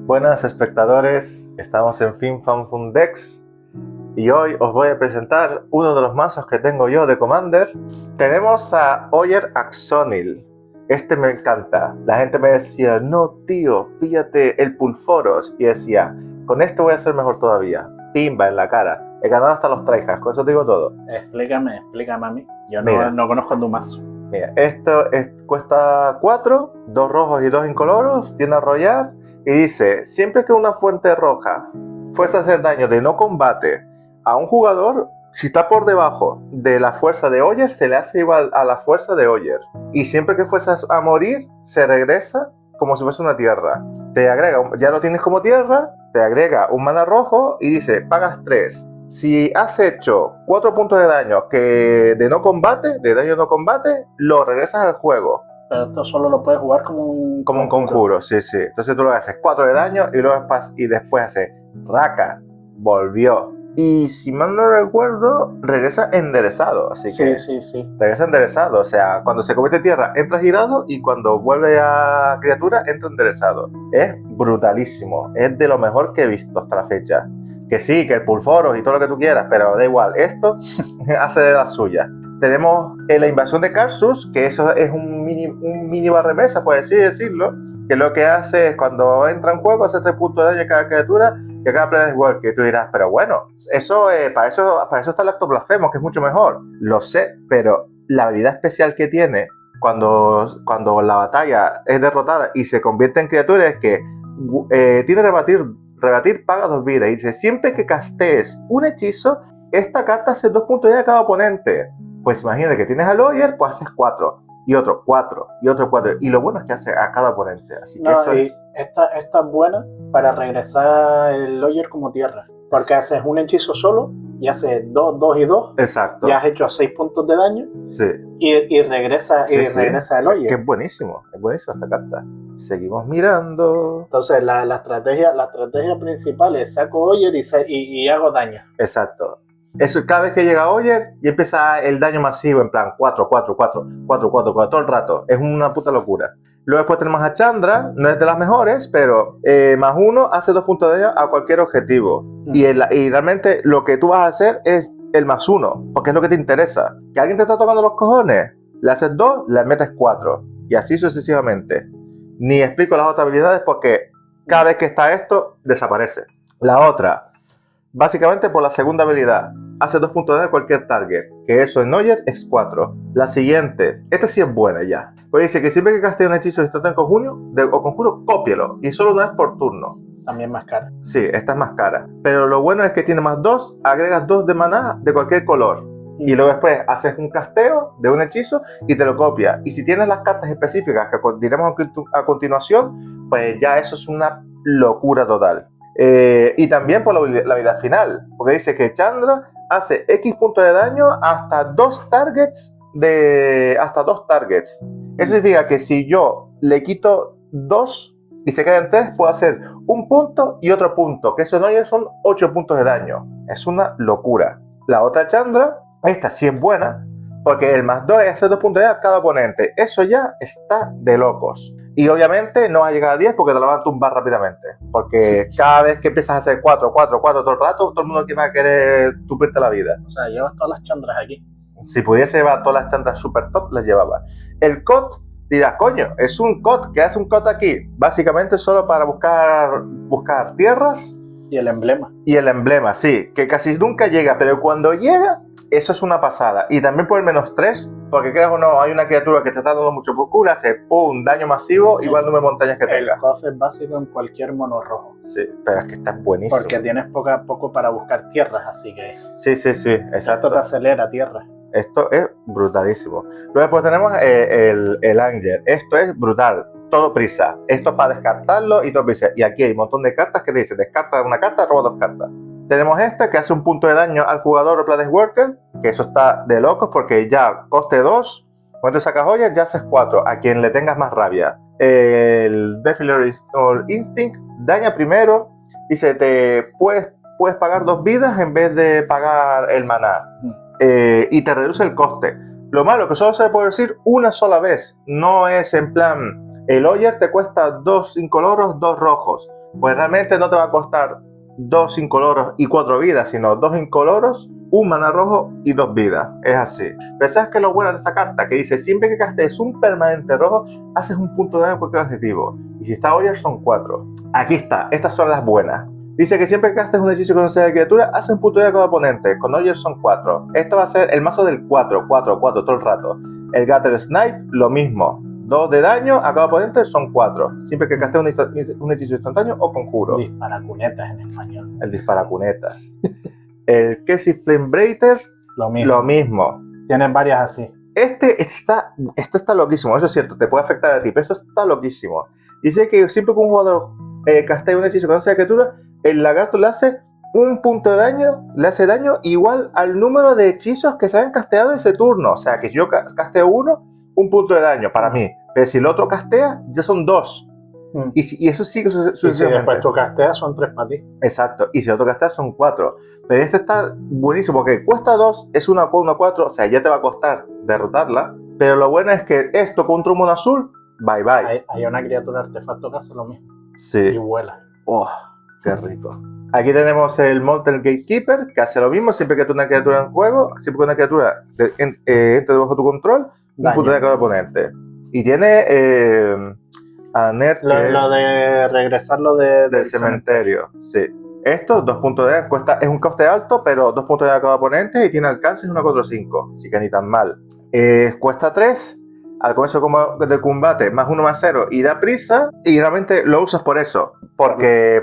Buenas espectadores, estamos en Fin Fan Fun Decks y hoy os voy a presentar uno de los mazos que tengo yo de Commander. Tenemos a Ojer Axonil. Este me encanta. La gente me decía, no tío, píllate el Pulforos. Y decía, con este voy a ser mejor todavía. Pimba en la cara. He ganado hasta los tryhards, con eso te digo todo. Explícame a mí. Yo no conozco tu mazo. Mira, cuesta 4, 2 rojos y 2 incoloros, tiene arrollar y dice, siempre que una fuente roja fuese a hacer daño de no combate a un jugador, si está por debajo de la fuerza de Ojer, se le hace igual a la fuerza de Ojer. Y siempre que fuese a morir, se regresa como si fuese una tierra. Te agrega, ya lo tienes como tierra, te agrega un mana rojo y dice, pagas 3. Si has hecho 4 puntos de daño de no combate, de daño no combate, lo regresas al juego. Pero esto solo lo puedes jugar como un conjuro, sí. Entonces tú lo haces 4 de daño y después haces Raka, volvió. Y si mal no recuerdo, regresa enderezado. Así que sí. Regresa enderezado. O sea, cuando se convierte en tierra, entra girado y cuando vuelve a criatura, entra enderezado. Es brutalísimo. Es de lo mejor que he visto hasta la fecha. Que sí, que el Pulforos y todo lo que tú quieras, pero da igual. Esto hace de la suya. Tenemos la invasión de Karsus, que eso es un mini barremesa, por así decirlo, que lo que hace es cuando entra en juego, hace 3 puntos de daño a cada criatura y a cada Planet World, que tú dirás, pero bueno, para eso está el Acto Blasfemo, que es mucho mejor. Lo sé, pero la habilidad especial que tiene cuando la batalla es derrotada y se convierte en criatura es que tiene rebatir paga 2 vidas. Y dice, siempre que castees un hechizo, esta carta hace 2 puntos de daño a cada oponente. Pues imagínate que tienes al Ojer, pues haces 4, y otro 4, y otro 4. Y lo bueno es que hace a cada oponente. Así que eso es. Esta es buena para regresar el Ojer como tierra. Porque haces un hechizo solo y haces 2 y 2. Exacto. Ya has hecho 6 puntos de daño. Sí. Y regresa el Ojer. Que es buenísimo esta carta. Seguimos mirando. Entonces la estrategia principal es saco Ojer y hago daño. Exacto. Eso, cada vez que llega Ojer y empieza el daño masivo en plan 4 todo el rato. Es una puta locura. Luego después tenemos a Chandra, no es de las mejores, pero más 1 hace 2 puntos de daño a cualquier objetivo. Y realmente lo que tú vas a hacer es el más 1, porque es lo que te interesa. Que alguien te está tocando los cojones, le haces 2, le metes 4. Y así sucesivamente. Ni explico las otras habilidades porque cada vez que está esto, desaparece. La otra, básicamente por la segunda habilidad, hace 2 puntos de daño a cualquier target, que eso en Ojer es 4. La siguiente, esta sí es buena ya. Pues dice que siempre que castee un hechizo de instante o conjuro, cópielo, y solo una vez por turno. También más cara. Sí, esta es más cara. Pero lo bueno es que tiene más 2, agregas 2 de maná de cualquier color. Y luego después haces un casteo de un hechizo y te lo copia. Y si tienes las cartas específicas que diremos a continuación, pues ya eso es una locura total. Y también por la habilidad final, porque dice que Chandra hace X puntos de daño hasta 2 targets. Eso significa que si yo le quito 2 y se quedan 3, puedo hacer un punto y otro punto, que eso no son 8 puntos de daño. Es una locura. La otra Chandra, esta sí es buena, porque el más 2 es hacer 2 puntos de daño a cada oponente. Eso ya está de locos. Y obviamente no va a llegar a 10 porque te lo van a tumbar rápidamente. Porque cada vez que empiezas a hacer 4 todo el rato, todo el mundo va a querer tumbarte la vida. O sea, llevas todas las Chandras aquí. Si pudiese llevar todas las Chandras super top, las llevaba. El COT, dirás, coño, es un COT. ¿Qué hace un COT aquí? Básicamente solo para buscar tierras. Y el emblema. Y el emblema, sí, que casi nunca llega, pero cuando llega, eso es una pasada. Y también por el -3, porque creas o no, hay una criatura que te está dando mucho por culo, hace ¡pum! Daño masivo, igual número de montañas que tenga. El COF es básico en cualquier mono rojo. Sí, pero es que está buenísimo. Porque tienes poco para buscar tierras, así que... Sí, exacto. Esto te acelera tierra. Esto es brutalísimo. Luego después tenemos el Anger. Esto es brutal. Todo prisa. Esto es para descartarlo y todo prisa. Y aquí hay un montón de cartas que te dicen, descarta una carta, roba 2 cartas. Tenemos esta que hace un punto de daño al jugador o Planet Worker, que eso está de locos porque ya coste 2, cuando sacas joyas ya haces 4, a quien le tengas más rabia. El Defiler Instinct daña primero, dice, te puedes pagar 2 vidas en vez de pagar el maná. Y te reduce el coste. Lo malo es que solo se puede decir una sola vez, no es en plan, el Ojer te cuesta 2 incoloros, 2 rojos. pues realmente no te va a costar 2 incoloros y 4 vidas, sino 2 incoloros, un mana rojo y 2 vidas. Es así. Pero ¿sabes qué es lo bueno de esta carta? Que dice, siempre que castes un permanente rojo, haces un punto de daño a cualquier objetivo. Y si está Oyer, son 4. Aquí está, estas son las buenas. Dice que siempre que castes un hechizo con de criatura, hace un punto de daño a cada oponente. Con Oyer son 4. Esto va a ser el mazo del 4, 4, 4 todo el rato. El Gather Snipe, lo mismo. 2 de daño a cada oponente son 4. Siempre que castes un hechizo instantáneo o conjuro. Disparacunetas en español. El disparacunetas. El Kessie Flamebreaker, lo mismo. Tienen varias así. Esto está loquísimo, eso es cierto, te puede afectar a ti, pero esto está loquísimo. Dice que siempre que un jugador castea un hechizo con esa criatura, el lagarto le hace un punto de daño, le hace daño igual al número de hechizos que se hayan casteado ese turno. O sea, que si yo casteo uno, un punto de daño para mí. Pero si el otro castea, ya son 2. Y eso sí que sucesivamente. Y si después tú casteas, son 3 para ti. Exacto. Y si el otro castea, son 4. Pero este está buenísimo porque cuesta 2, es 1/4, o sea, ya te va a costar derrotarla. Pero lo bueno es que esto contra un mono azul, bye bye. Hay una criatura artefacto que hace lo mismo. Sí. Y vuela. Oh, qué rico. Aquí tenemos el Molten Gatekeeper, que hace lo mismo siempre que tú una criatura en juego, siempre que una criatura entre bajo tu control, un punto de cada oponente. Y tiene a Nerd, lo de regresarlo del cementerio. Sí. Esto, 2 puntos de daño, es un coste alto, pero 2 puntos de daño a cada oponente y tiene alcance en 1/4/5, así que ni tan mal. Cuesta 3, al comienzo del combate, +1/+0 y da prisa, y realmente lo usas por eso, porque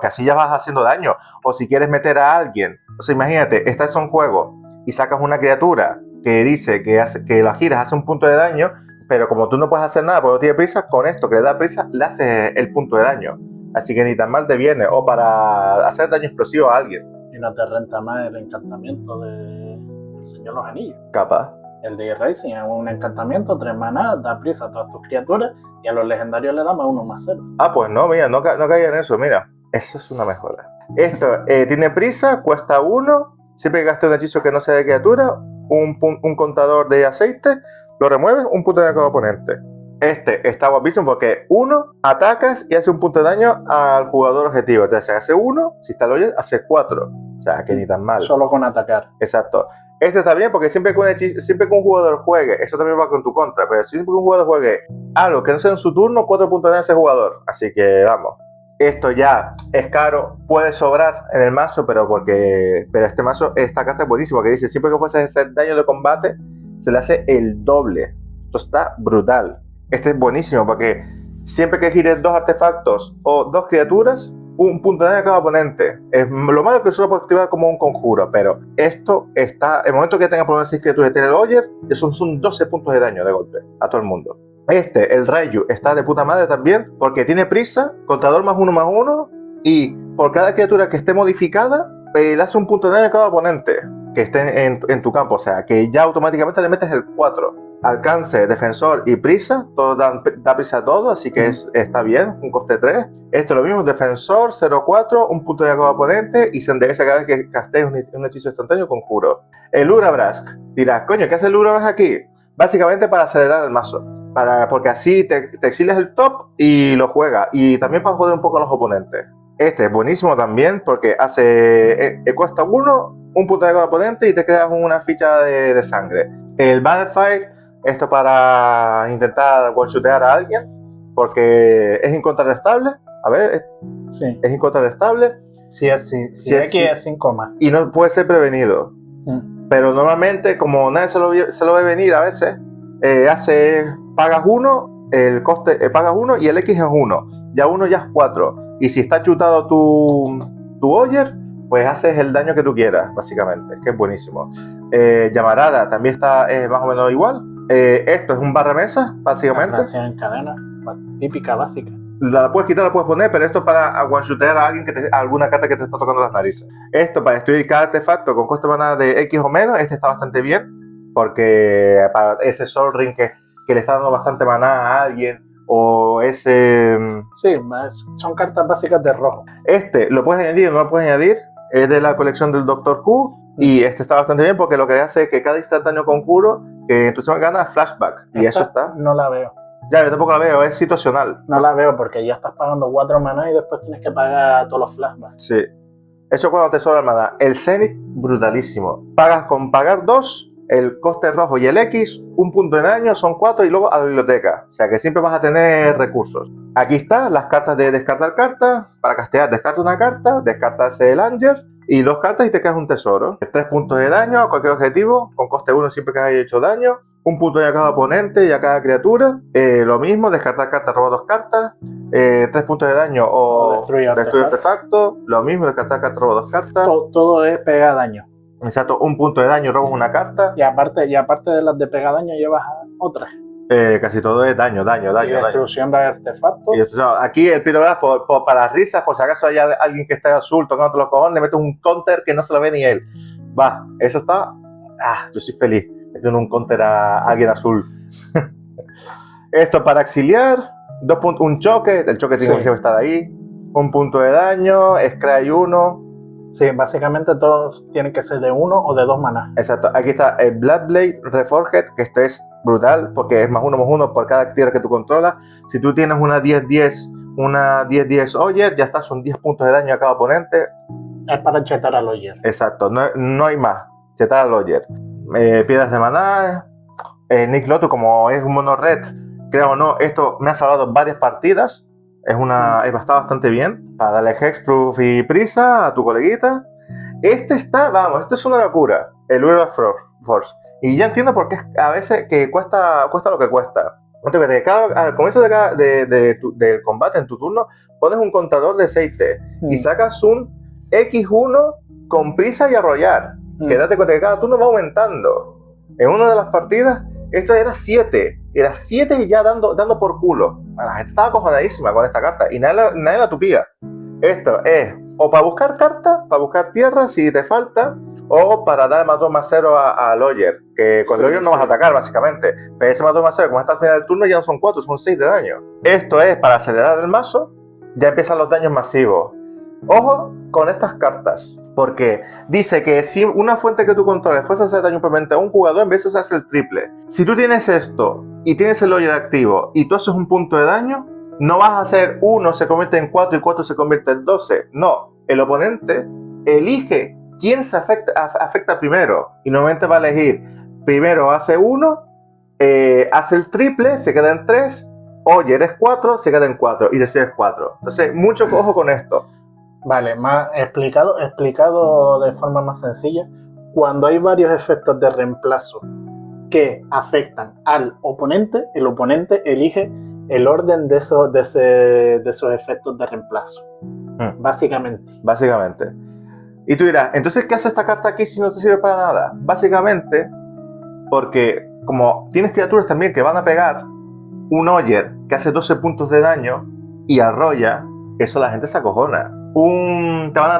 así ya vas haciendo daño. O si quieres meter a alguien, o sea, imagínate, estás en un juego y sacas una criatura que dice que la giras hace un punto de daño, pero como tú no puedes hacer nada porque no tiene prisa, con esto que le da prisa, le haces el punto de daño. Así que ni tan mal te viene, o para hacer daño explosivo a alguien. Y no te renta más el encantamiento del Señor de los Anillos. Capaz. El de Racing es un encantamiento, 3 maná, da prisa a todas tus criaturas y a los legendarios le da +1/+0. Ah, pues no, mira, no caía en eso, mira. Eso es una mejora. Esto tiene prisa, cuesta 1, siempre que gaste un hechizo que no sea de criatura, un contador de aceite, lo remueves, un punto de daño a cada oponente. Este está guapísimo porque 1, atacas y hace un punto de daño al jugador objetivo. Entonces hace 1, si está el Oyer, hace 4. O sea, que ni tan mal. Solo con atacar. Exacto. Este está bien porque siempre que un jugador juegue, eso también va con tu contra, pero siempre que un jugador juegue algo que no sea en su turno, 4 puntos de daño a ese jugador. Así que vamos. Esto ya es caro, puede sobrar en el mazo, pero este mazo, esta carta es buenísima, que dice, siempre que fuese a hacer daño de combate, se le hace el doble. Esto está brutal. Este es buenísimo porque siempre que gires 2 artefactos o 2 criaturas, un punto de daño a cada oponente. Lo malo es que solo puede activar como un conjuro, pero esto está, el momento que tenga problemas de 6 criaturas y tiene el Oyer, son 12 puntos de daño de golpe a todo el mundo. El Raiju, está de puta madre también porque tiene prisa, contador +1/+1 y por cada criatura que esté modificada, le hace un punto de daño a cada oponente que esté en tu campo, o sea, que ya automáticamente le metes el 4. Alcance, defensor y prisa, todo da prisa a todo, así que está bien, un coste 3. Esto es lo mismo, defensor, 0/4, un punto de daño a cada oponente y se endereza cada vez que castees un hechizo instantáneo conjuro. El Urabrask, dirás, coño, ¿qué hace el Urabrask aquí? Básicamente para acelerar el mazo. Porque así te exilias el top y lo juegas. Y también para joder un poco a los oponentes. Este es buenísimo también porque cuesta 1, un punto de cada oponente y te creas una ficha de sangre. El Battlefire, esto para intentar one-shootear a alguien porque es incontrarrestable. A ver, sí. Es incontrarrestable. Si X es 5 y no puede ser prevenido. Pero normalmente, como nadie se lo ve venir a veces, pagas 1, el coste pagas 1 y el X es 1. Ya 1 ya es 4. Y si está chutado tu Oyer, pues haces el daño que tú quieras, básicamente, que es buenísimo. Llamarada también está más o menos igual. Esto es un barramesa, básicamente. La en cadena, típica, básica. La puedes quitar, la puedes poner, pero esto es para one-shootear a alguien alguna carta que te está tocando las narices. Esto para destruir cada artefacto con coste de maná de X o menos, este está bastante bien, porque para ese Sol Ring que le está dando bastante maná a alguien, o ese... Sí, son cartas básicas de rojo. Este, ¿lo puedes añadir o no lo puedes añadir? Es de la colección del Doctor Who, y este está bastante bien porque lo que hace es que cada instantáneo conjuro que tú se gana flashback, y eso está... No la veo. Ya, yo tampoco la veo, es situacional. No la veo porque ya estás pagando 4 maná y después tienes que pagar todos los flashbacks. Sí. Eso cuando te sobra el maná. El Zenith, brutalísimo. Pagas con pagar 2, el coste rojo y el X, un punto de daño, son 4 y luego a la biblioteca. O sea que siempre vas a tener recursos. Aquí están las cartas de descartar cartas. Para castear, descarta una carta, descartas el Anger y 2 cartas y te quedas un tesoro. 3 puntos de daño a cualquier objetivo, con coste 1 siempre que haya hecho daño. Un punto de a cada oponente y a cada criatura. Lo mismo, descartar cartas, roba 2 cartas. 3 puntos de daño o destruir artefacto. Lo mismo, descartar cartas, roba 2 cartas. Todo es pega daño. Exacto, un punto de daño, robas una carta. Y aparte de las de pega daño llevas otras. Casi todo es daño. Y destrucción de artefactos. Y aquí el pirograf, para las risas, por si acaso hay alguien que está azul tocando los cojones, le metes un counter que no se lo ve ni él. Va, eso está. Yo soy feliz metiendo un counter a alguien azul. Esto para exiliar, 2 puntos, un choque, el choque tiene que estar ahí. Un punto de daño, Scry 1. Sí, básicamente todos tienen que ser de 1 o de 2 maná. Exacto, aquí está el Bloodblade Reforged, que esto es brutal porque es +1/+1 por cada tierra que tú controlas. Si tú tienes una 10-10, una 10-10 Oyer, ya está, son 10 puntos de daño a cada oponente. Es para chetar al Oyer. Exacto, no hay más, chetar al Oyer. Piedras de maná, Nick Lotu, como es un mono red, creo o no, esto me ha salvado varias partidas. Está bastante bien para darle hexproof y prisa a tu coleguita. Esto es una locura, el Uber Force. Y ya entiendo por qué a veces que cuesta lo que cuesta. Al comienzo del combate en tu turno, pones un contador de 6T y sacas un X1 con prisa y arrollar. Que date cuenta que cada turno va aumentando. En una de las partidas, esto era 7. Era 7 y ya dando por culo. La gente estaba acojonadísima con esta carta y nadie la tupía. Esto es o para buscar cartas, para buscar tierra si te falta, o para dar +2/+0 a Lawyer, que con Lawyer no vas a atacar básicamente, pero ese +2/+0 como está al final del turno ya no son 4, son 6 de daño. Esto es para acelerar el mazo, ya empiezan los daños masivos. Ojo con estas cartas, porque dice que si una fuente que tú controles fuese a hacer daño permanente a un jugador, en vez de hacer el triple. Si tú tienes esto y tienes el Lawyer activo y tú haces un punto de daño, no vas a hacer 1 se convierte en 4 y 4 se convierte en 12. No, el oponente elige quién se afecta primero y normalmente va a elegir primero hace 1, hace el triple, se queda en 3, oye, eres 4, se queda en 4 y recibes 4. Entonces, mucho ojo con esto. Vale, más explicado de forma más sencilla, cuando hay varios efectos de reemplazo que afectan al oponente, el oponente elige el orden de esos efectos de reemplazo. Básicamente. Y tú dirás, entonces, ¿qué hace esta carta aquí si no te sirve para nada? Básicamente, porque como tienes criaturas también que van a pegar, un Oyer que hace 12 puntos de daño y arrolla, eso la gente se acojona. Te van a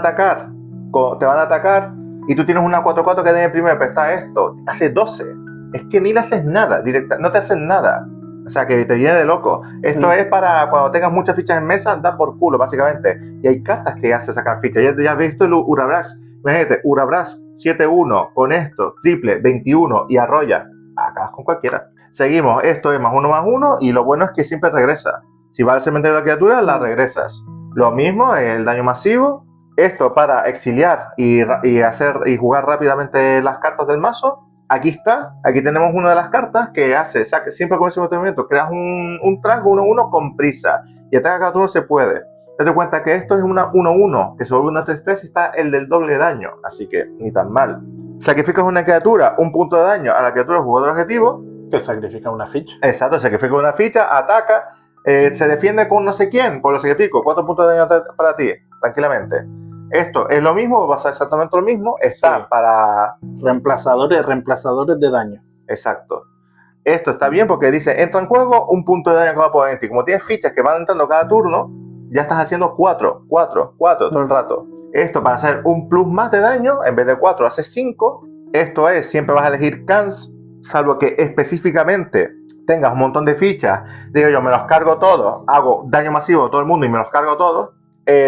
atacar y tú tienes una 4-4 que tiene primero, pero está esto, hace 12. Es que ni le haces nada, no te hacen nada. O sea, que te viene de loco. Esto es para cuando tengas muchas fichas en mesa, da por culo, básicamente. Y hay cartas que hacen sacar fichas. Ya has visto el Urabrax. Imagínate, Urabrax 7-1 con esto, triple, 21 y arrolla. Acabas con cualquiera. Seguimos, esto es +1/+1 y lo bueno es que siempre regresa. Si va al cementerio de la criatura, la regresas. Lo mismo, el daño masivo. Esto para exiliar y jugar rápidamente las cartas del mazo. Aquí tenemos una de las cartas que hace, siempre con ese movimiento, creas un trasgo 1-1 con prisa y ataca cada turno se puede. Date cuenta que esto es una 1-1, que se vuelve una 3-3 y está el del doble de daño, así que ni tan mal. Sacrificas una criatura, un punto de daño a la criatura jugador objetivo. Que sacrifica una ficha. Exacto, sacrifica una ficha, ataca, se defiende con no sé quién, pues lo sacrifico, 4 puntos de daño para ti, tranquilamente. Esto es lo mismo, va a ser exactamente lo mismo, está para reemplazadores de daño. Exacto. Esto está bien porque dice, entra en juego un punto de daño a cada oponente. Y como tienes fichas que van entrando cada turno, ya estás haciendo 4 todo el rato. Esto para hacer un plus más de daño, en vez de 4 haces 5. Esto es, siempre vas a elegir cans, salvo que específicamente tengas un montón de fichas. Digo yo, me los cargo todos, hago daño masivo a todo el mundo y me los cargo todos.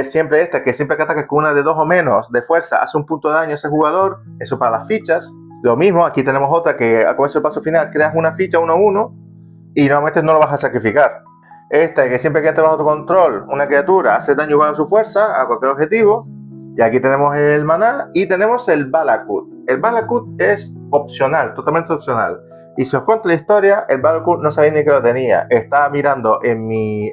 Siempre que ataques con una de 2 o menos de fuerza, hace un punto de daño a ese jugador. Eso para las fichas. Lo mismo, aquí tenemos otra que a comienzo del paso final creas una ficha 1-1 y normalmente no lo vas a sacrificar. Este, que siempre que entra bajo tu control, una criatura hace daño igual a su fuerza, a cualquier objetivo. Y aquí tenemos el maná y tenemos el Valakut. El Valakut es opcional, totalmente opcional. Y si os cuento la historia, el Valakut no sabía ni que lo tenía. Estaba mirando en mi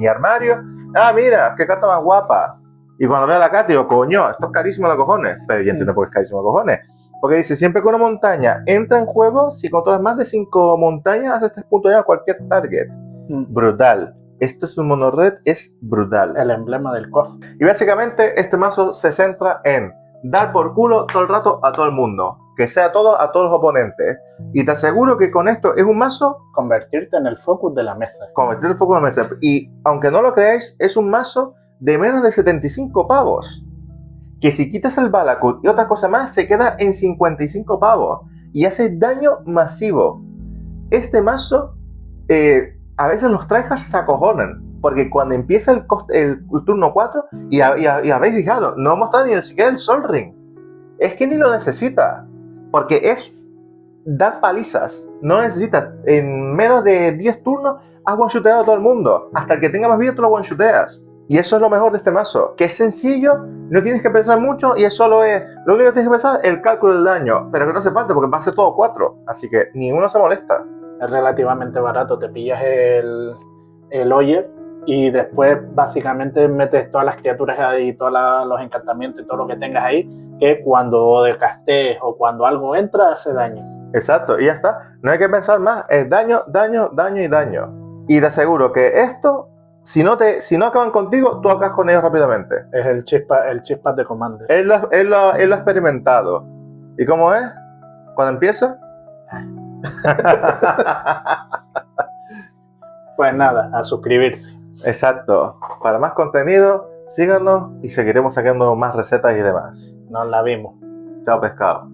armario. Ah, mira, qué carta más guapa. Y cuando veo la carta digo, coño, esto es carísimo de cojones. Pero ya entiendo por qué es carísimo de cojones. Porque dice, siempre que una montaña entra en juego, si controlas más de 5 montañas, haces 3 puntos ya a cualquier target. Brutal. Esto es un mono red, es brutal. El emblema del KOTH. Y básicamente este mazo se centra en dar por culo todo el rato a todo el mundo. Que sea todo a todos los oponentes. Y te aseguro que con esto es un mazo... Convertirte en el focus de la mesa. Convertir el foco en la mesa. Y aunque no lo creáis, es un mazo de menos de 75 pavos. Que si quitas el Valakut y otra cosa más, se queda en 55 pavos. Y hace daño masivo. Este mazo... a veces los tryhards se acojonan, porque cuando empieza el turno 4, y habéis fijado, no muestra ni siquiera el Sol Ring. Es que ni lo necesita, porque es dar palizas. No necesita, en menos de 10 turnos, has one-shoteado a todo el mundo. Hasta el que tenga más vida, tú lo one-shoteas. Y eso es lo mejor de este mazo, que es sencillo, no tienes que pensar mucho, y es lo único que tienes que pensar es el cálculo del daño, pero que no hace falta, porque va a ser todo 4, así que ninguno se molesta. Es relativamente barato, te pillas el Oyer y después básicamente metes todas las criaturas ahí, todos los encantamientos y todo lo que tengas ahí, que cuando desgastes o cuando algo entra hace daño. Exacto, y ya está. No hay que pensar más, es daño, daño, daño y daño. Y te aseguro que esto, si no acaban contigo, tú acabas con ellos rápidamente. Es el chispas de Commander. Él lo ha experimentado. ¿Y cómo es? Cuando empieza... Pues nada, a suscribirse. Exacto. Para más contenido, síganos y seguiremos sacando más recetas y demás. Nos la vimos. Chao, pescado.